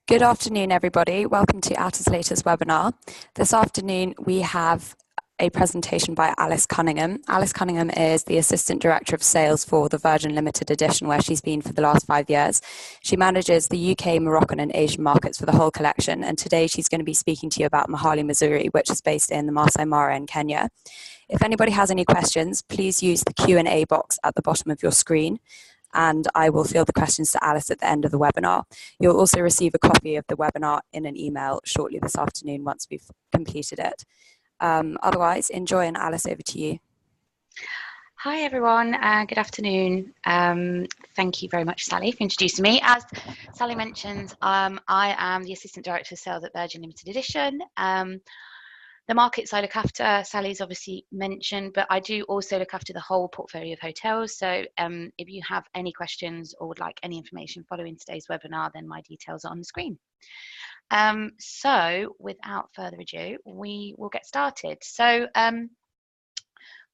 Good afternoon, everybody. Welcome to Atta's latest webinar. This afternoon, we have a presentation by Alice Cunningham. Alice Cunningham is the Assistant Director of Sales for the Virgin Limited Edition, where she's been for the last 5 years. She manages the UK, Moroccan and Asian markets for the whole collection, and today she's going to be speaking to you about Mahali Mzuri, which is based in the Maasai Mara in Kenya. If anybody has any questions, please use the Q&A box at the bottom of your screen, and I will field the questions to Alice at the end of the webinar. You'll also receive a copy of the webinar in an email shortly this afternoon once we've completed it. Otherwise, enjoy, and Alice, over to you. Hi everyone, good afternoon. Thank you very much, Sally, for introducing me. As Sally mentioned, I am the Assistant Director of Sales at Virgin Limited Edition. The markets I look after, Sally's obviously mentioned, but I do also look after the whole portfolio of hotels. So if you have any questions or would like any information following today's webinar, then my details are on the screen. So without further ado, we will get started. So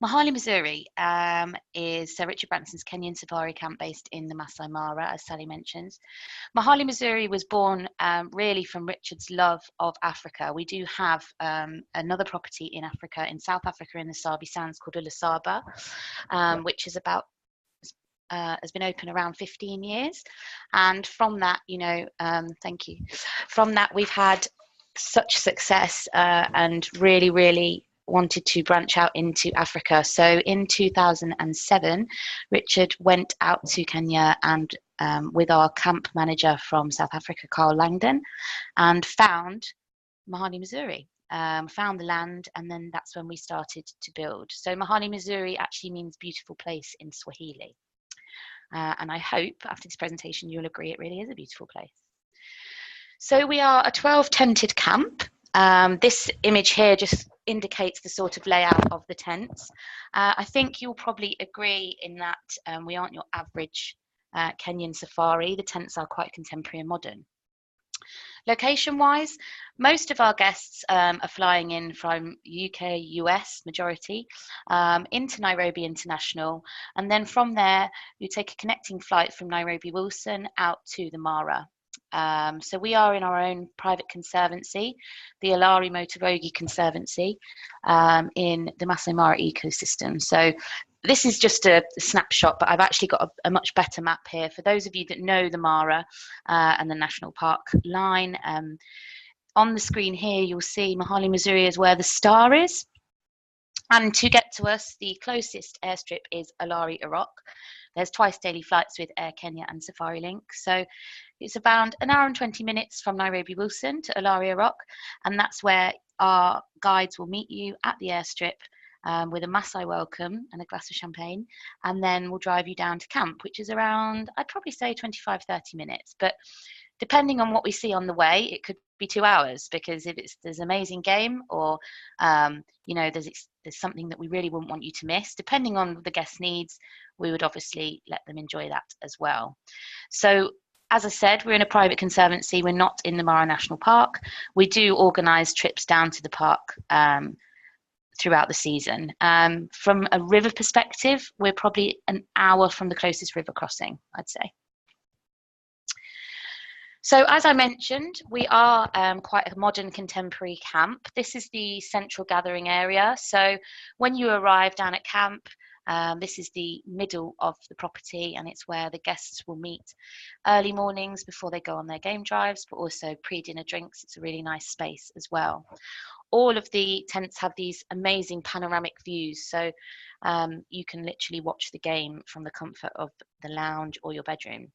Mahali Mzuri is Sir Richard Branson's Kenyan safari camp based in the Maasai Mara, as Sally mentions. Mahali Mzuri was born really from Richard's love of Africa. We do have another property in Africa, in South Africa, in the Sabi Sands, called Ulusaba, which is about has been open around 15 years. And from that, thank you. From that, we've had such success and really wanted to branch out into Africa. So in 2007, Richard went out to Kenya and with our camp manager from South Africa, Carl Langdon, and found Mahali Mzuri, found the land, and then that's when we started to build. So Mahali Mzuri actually means beautiful place in Swahili. And I hope after this presentation, you'll agree it really is a beautiful place. So we are a 12 tented camp. This image here just indicates the sort of layout of the tents. I think you'll probably agree in that we aren't your average Kenyan safari. The tents are quite contemporary and modern. Location-wise, most of our guests are flying in from UK, US, majority, into Nairobi International, and then from there you take a connecting flight from Nairobi Wilson out to the Mara. So we are in our own private conservancy, the Alari Motorogi Conservancy, in the Maasai Mara ecosystem. So this is just a snapshot, but I've actually got a much better map here for those of you that know the Mara and the National Park line. On the screen here, you'll see Mahali Mzuri is where the star is. And to get to us, the closest airstrip is Alari Iraq. There's twice daily flights with Air Kenya and Safari Link. So it's about an hour and 20 minutes from Nairobi Wilson to Alari Iraq. And that's where our guides will meet you at the airstrip with a Maasai welcome and a glass of champagne. And then we'll drive you down to camp, which is around, I'd probably say 25, 30 minutes. But depending on what we see on the way, it could be 2 hours, because if there's an amazing game or, there's something that we really wouldn't want you to miss, depending on the guest needs, we would obviously let them enjoy that as well. So as I said, we're in a private conservancy. We're not in the Mara National Park. We do organise trips down to the park throughout the season. From a river perspective, we're probably an hour from the closest river crossing, I'd say. So as I mentioned, we are quite a modern contemporary camp. This is the central gathering area. So when you arrive down at camp, this is the middle of the property, and it's where the guests will meet early mornings before they go on their game drives, but also pre-dinner drinks. It's a really nice space as well. All of the tents have these amazing panoramic views, so you can literally watch the game from the comfort of the lounge or your bedroom.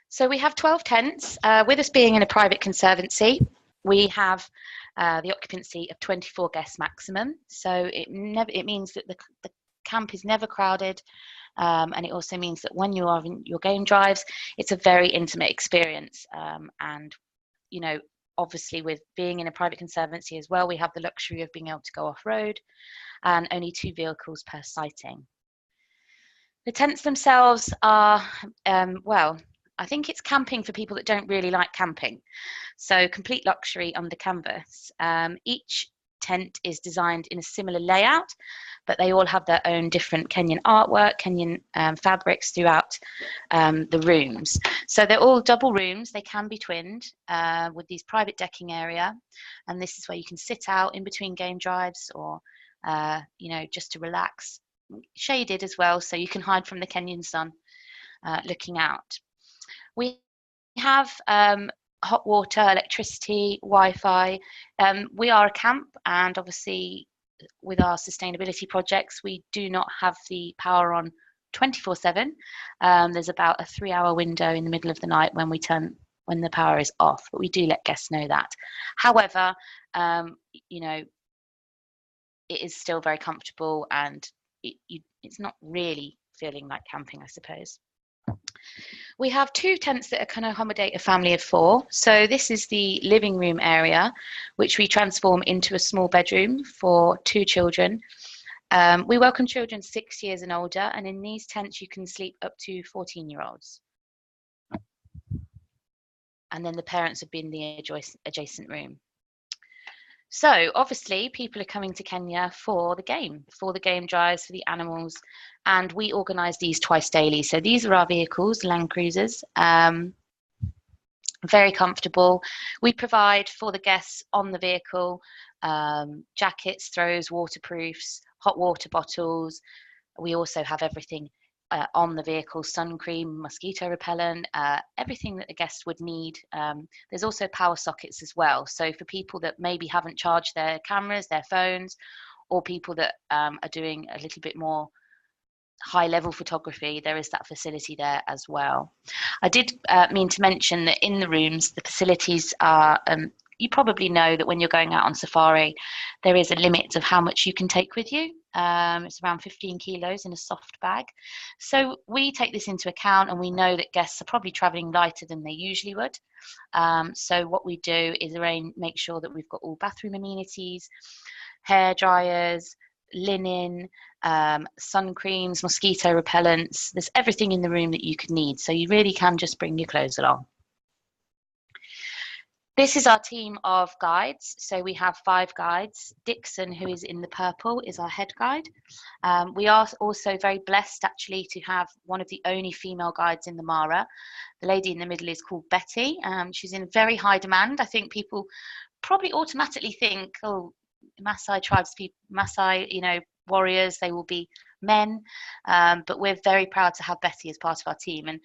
So we have 12 tents. With us being in a private conservancy, we have the occupancy of 24 guests maximum. So it means that the camp is never crowded, and it also means that when you are in your game drives, it's a very intimate experience. And obviously with being in a private conservancy as well, we have the luxury of being able to go off-road, and only 2 vehicles per sighting. The tents themselves are, I think it's camping for people that don't really like camping. So complete luxury under canvas. Each tent is designed in a similar layout, but they all have their own different Kenyan artwork, Kenyan fabrics throughout the rooms. So they're all double rooms. They can be twinned with these private decking area, and this is where you can sit out in between game drives, or just to relax. Shaded as well, so you can hide from the Kenyan sun looking out. We have hot water, electricity, Wi-Fi. We are a camp, and obviously with our sustainability projects, we do not have the power on 24/7. There's about a 3-hour window in the middle of the night when the power is off, but we do let guests know that. However, it is still very comfortable, and it's not really feeling like camping, I suppose. We have 2 tents that can accommodate a family of 4. So this is the living room area, which we transform into a small bedroom for 2 children. We welcome children 6 years and older, and in these tents you can sleep up to 14-year-olds. And then the parents would be in the adjacent room. So obviously people are coming to Kenya for the game drives, for the animals, and we organise these twice daily. So these are our vehicles, Land Cruisers, very comfortable. We provide for the guests on the vehicle jackets, throws, waterproofs, hot water bottles. We also have everything on the vehicle, sun cream, mosquito repellent, everything that the guests would need. There's also power sockets as well. So for people that maybe haven't charged their cameras, their phones, or people that are doing a little bit more high level photography, there is that facility there as well. I did mean to mention that in the rooms, the facilities are, you probably know that when you're going out on safari, there is a limit of how much you can take with you. It's around 15 kilos in a soft bag. So we take this into account, and we know that guests are probably traveling lighter than they usually would. So what we do is make sure that we've got all bathroom amenities, hair dryers, linen, sun creams, mosquito repellents. There's everything in the room that you could need. So you really can just bring your clothes along. This is our team of guides. So we have 5 guides. Dixon, who is in the purple, is our head guide. We are also very blessed actually to have one of the only female guides in the Mara. The lady in the middle is called Betty. She's in very high demand. I think people probably automatically think, oh, Maasai tribes, Maasai, warriors, they will be men. But we're very proud to have Betty as part of our team, and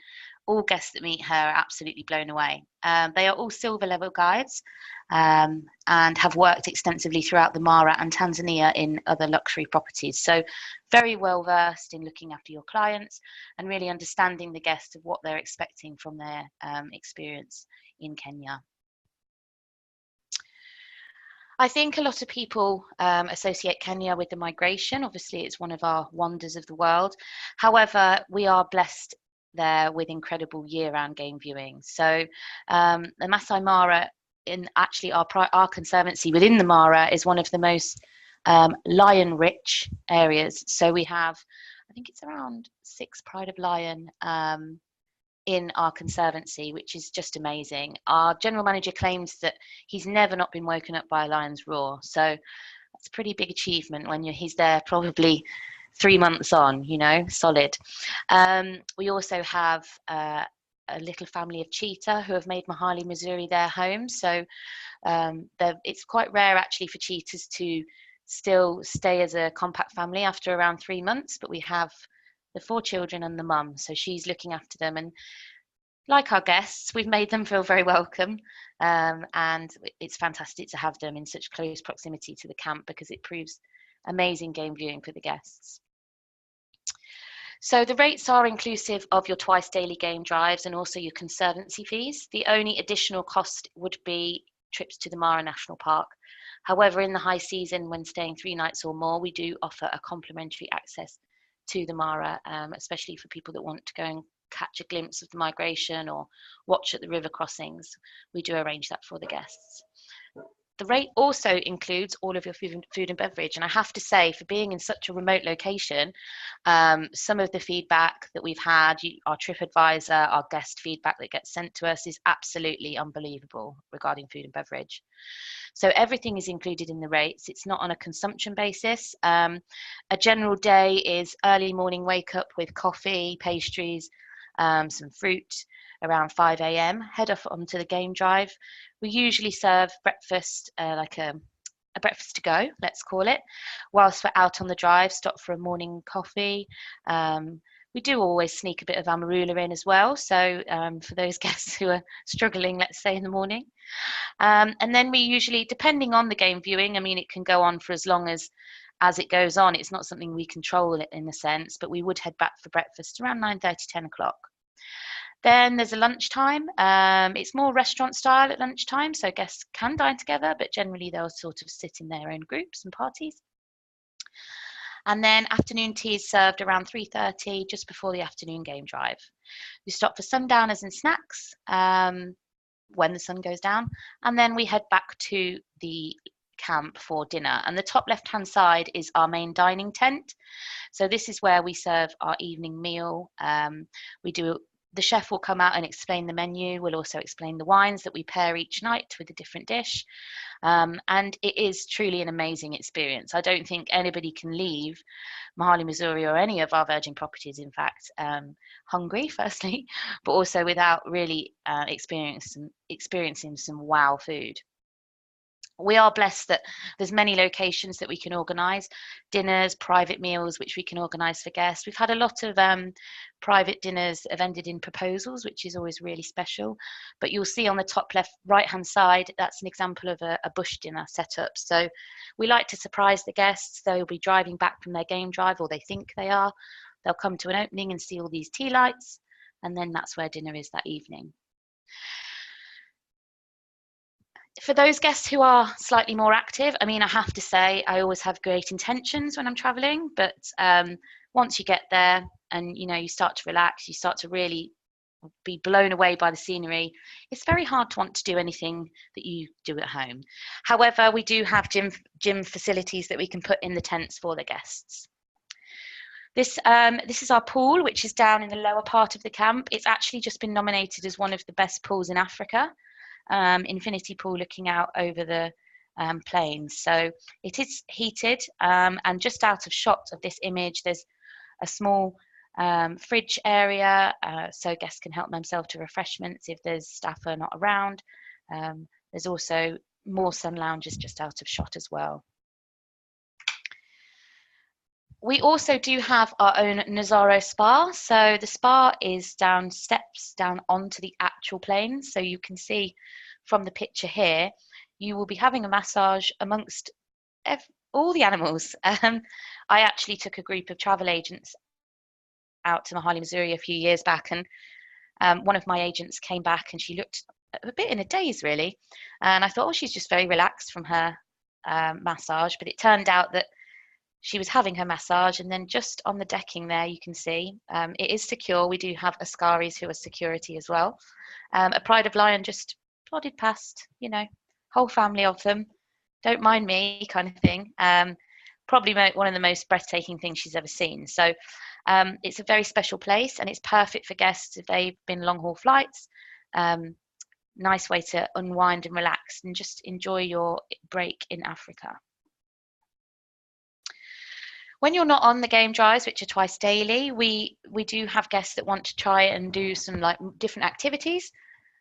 all guests that meet her are absolutely blown away. They are all silver level guides and have worked extensively throughout the Mara and Tanzania in other luxury properties. So very well versed in looking after your clients and really understanding the guests of what they're expecting from their experience in Kenya. I think a lot of people associate Kenya with the migration. Obviously, it's one of our wonders of the world. However, we are blessed there with incredible year-round game viewing. So the Maasai Mara, in actually our conservancy within the Mara, is one of the most lion-rich areas. So we have, I think it's around 6 Pride of Lion in our conservancy, which is just amazing. Our general manager claims that he's never not been woken up by a lion's roar. So that's a pretty big achievement when he's there probably 3 months on, solid. We also have a little family of cheetah who have made Mahali Mzuri their home. So it's quite rare actually for cheetahs to still stay as a compact family after around 3 months, but we have the 4 children and the mum, so she's looking after them. And like our guests, we've made them feel very welcome, and it's fantastic to have them in such close proximity to the camp because it proves amazing game viewing for the guests. So the rates are inclusive of your twice daily game drives and also your conservancy fees. The only additional cost would be trips to the Mara National Park. However, in the high season, when staying 3 nights or more, we do offer a complimentary access to the Mara, especially for people that want to go and catch a glimpse of the migration or watch at the river crossings. We do arrange that for the guests. The rate also includes all of your food and beverage. And I have to say, for being in such a remote location, some of the feedback that we've had, our TripAdvisor, our guest feedback that gets sent to us is absolutely unbelievable regarding food and beverage. So everything is included in the rates. It's not on a consumption basis. A general day is early morning wake up with coffee, pastries, some fruit around 5 a.m. Head off onto the game drive. We usually serve breakfast, like a breakfast to go, let's call it. Whilst we're out on the drive, stop for a morning coffee. We do always sneak a bit of amarula in as well. So for those guests who are struggling, let's say in the morning. And then we usually, depending on the game viewing, I mean, it can go on for as long as it goes on. It's not something we control it in a sense, but we would head back for breakfast around 9:30, 10 o'clock. Then there's a lunchtime. It's more restaurant style at lunchtime, so guests can dine together, but generally they'll sort of sit in their own groups and parties. And then afternoon tea is served around 3:30, just before the afternoon game drive. We stop for sundowners and snacks when the sun goes down, and then we head back to the camp for dinner. And the top left-hand side is our main dining tent. So this is where we serve our evening meal. The chef will come out and explain the menu. We'll also explain the wines that we pair each night with a different dish. And it is truly an amazing experience. I don't think anybody can leave Mahali Mzuri or any of our Virgin properties, in fact, hungry, firstly, but also without really experiencing some wow food. We are blessed that there's many locations that we can organise, dinners, private meals, which we can organise for guests. We've had a lot of private dinners that have ended in proposals, which is always really special. But you'll see on the top left, right-hand side, that's an example of a bush dinner set up. So we like to surprise the guests. They'll be driving back from their game drive, or they think they are. They'll come to an opening and see all these tea lights, and then that's where dinner is that evening. For those guests who are slightly more active, I mean, I have to say, I always have great intentions when I'm traveling, but once you get there and, you start to relax, you start to really be blown away by the scenery, it's very hard to want to do anything that you do at home. However, we do have gym facilities that we can put in the tents for the guests. This is our pool, which is down in the lower part of the camp. It's actually just been nominated as one of the best pools in Africa. Infinity pool looking out over the plains. So it is heated, and just out of shot of this image, there's a small fridge area, so guests can help themselves to refreshments if there's staff are not around. There's also more sun lounges just out of shot as well. We also do have our own Nazaro spa. So the spa is down steps down onto the actual plains. So you can see from the picture here, you will be having a massage amongst all the animals. I actually took a group of travel agents out to Mahali Mzuri a few years back, and one of my agents came back and she looked a bit in a daze, really. And I thought, oh, she's just very relaxed from her massage. But it turned out that she was having her massage, and then just on the decking there, you can see it is secure. We do have Askaris who are security as well. A pride of lion just plodded past, whole family of them. Don't mind me, kind of thing. Probably one of the most breathtaking things she's ever seen. So it's a very special place, and it's perfect for guests if they've been long haul flights. Nice way to unwind and relax and just enjoy your break in Africa. When you're not on the game drives, which are twice daily, we do have guests that want to try and do some different activities.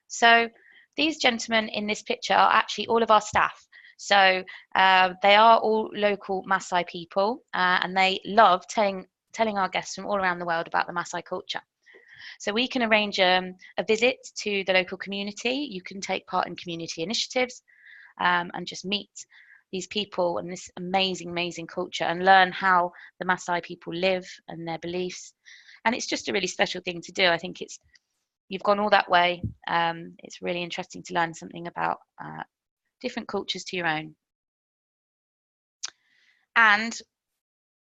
So these gentlemen in this picture are actually all of our staff. So they are all local Maasai people, and they love telling our guests from all around the world about the Maasai culture. So we can arrange a visit to the local community. You can take part in community initiatives and just meet these people and this amazing culture and learn how the Maasai people live and their beliefs. And it's just a really special thing to do. I think you've gone all that way. It's really interesting to learn something about different cultures to your own. And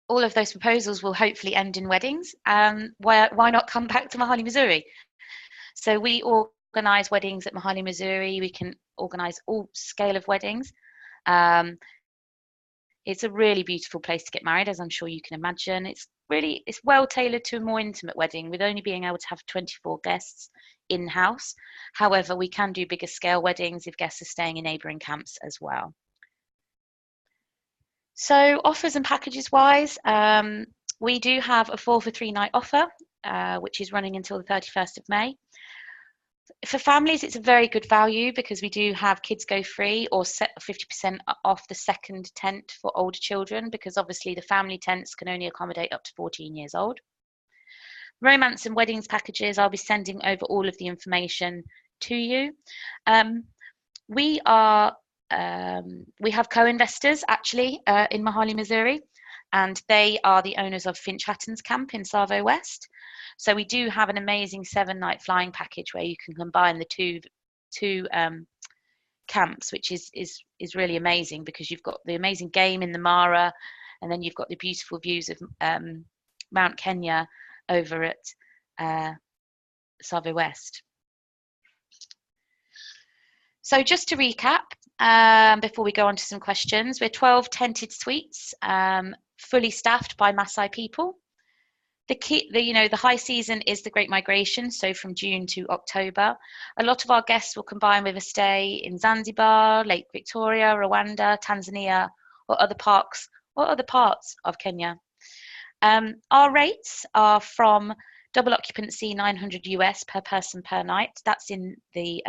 all of those proposals will hopefully end in weddings. Why not come back to Mahali Mzuri? So we organise weddings at Mahali Mzuri. We can organise all scale of weddings. It's a really beautiful place to get married, as I'm sure you can imagine. It's well tailored to a more intimate wedding, with only being able to have 24 guests in-house. However, we can do bigger scale weddings if guests are staying in neighbouring camps as well. So offers and packages wise, we do have a 4 for 3 night offer, which is running until the 31st of May. For families, it's a very good value because we do have kids go free or set 50% off the second tent for older children, because obviously the family tents can only accommodate up to 14 years old. Romance and weddings packages, I'll be sending over all of the information to you. We have co-investors actually in Mahali Mzuri, and they are the owners of Finch Hatton's camp in Savo West. So we do have an amazing 7-night flying package where you can combine the two camps, which is really amazing, because you've got the amazing game in the Mara, and then you've got the beautiful views of Mount Kenya over at Savo West. So just to recap, before we go on to some questions, we're 12 tented suites, fully staffed by Maasai people. The high season is the Great Migration, so from June to October. A lot of our guests will combine with a stay in Zanzibar, Lake Victoria, Rwanda, Tanzania, or other parts of Kenya. Our rates are from double occupancy $900 US per person per night. That's in the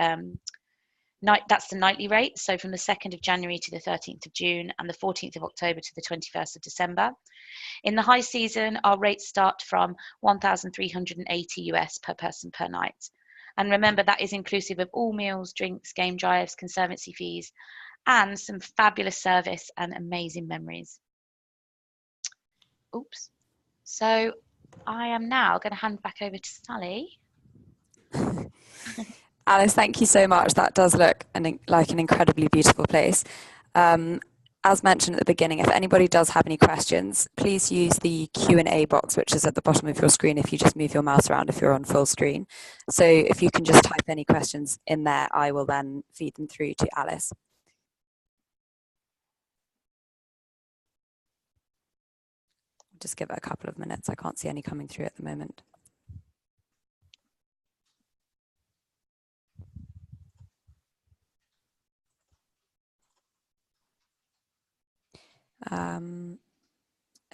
that's the nightly rate, so from the 2nd of January to the 13th of June and the 14th of October to the 21st of December. In the high season, our rates start from $1,380 US per person per night. And remember, that is inclusive of all meals, drinks, game drives, conservancy fees, and some fabulous service and amazing memories. Oops. So I am now going to hand back over to Sally. Alice, thank you so much. That does look like an incredibly beautiful place. As mentioned at the beginning, if anybody does have any questions, please use the Q&A box, which is at the bottom of your screen if you just move your mouse around if you're on full screen. So if you can just type any questions in there, I will then feed them through to Alice. Just give it a couple of minutes. I can't see any coming through at the moment.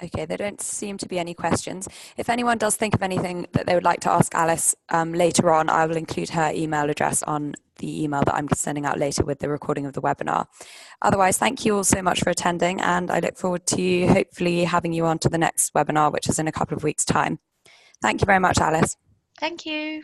Okay, there don't seem to be any questions. If anyone does think of anything that they would like to ask Alice later on, I will include her email address on the email that I'm sending out later with the recording of the webinar. Otherwise, thank you all so much for attending, and I look forward to hopefully having you on to the next webinar, which is in a couple of weeks' time. Thank you very much, Alice. Thank you.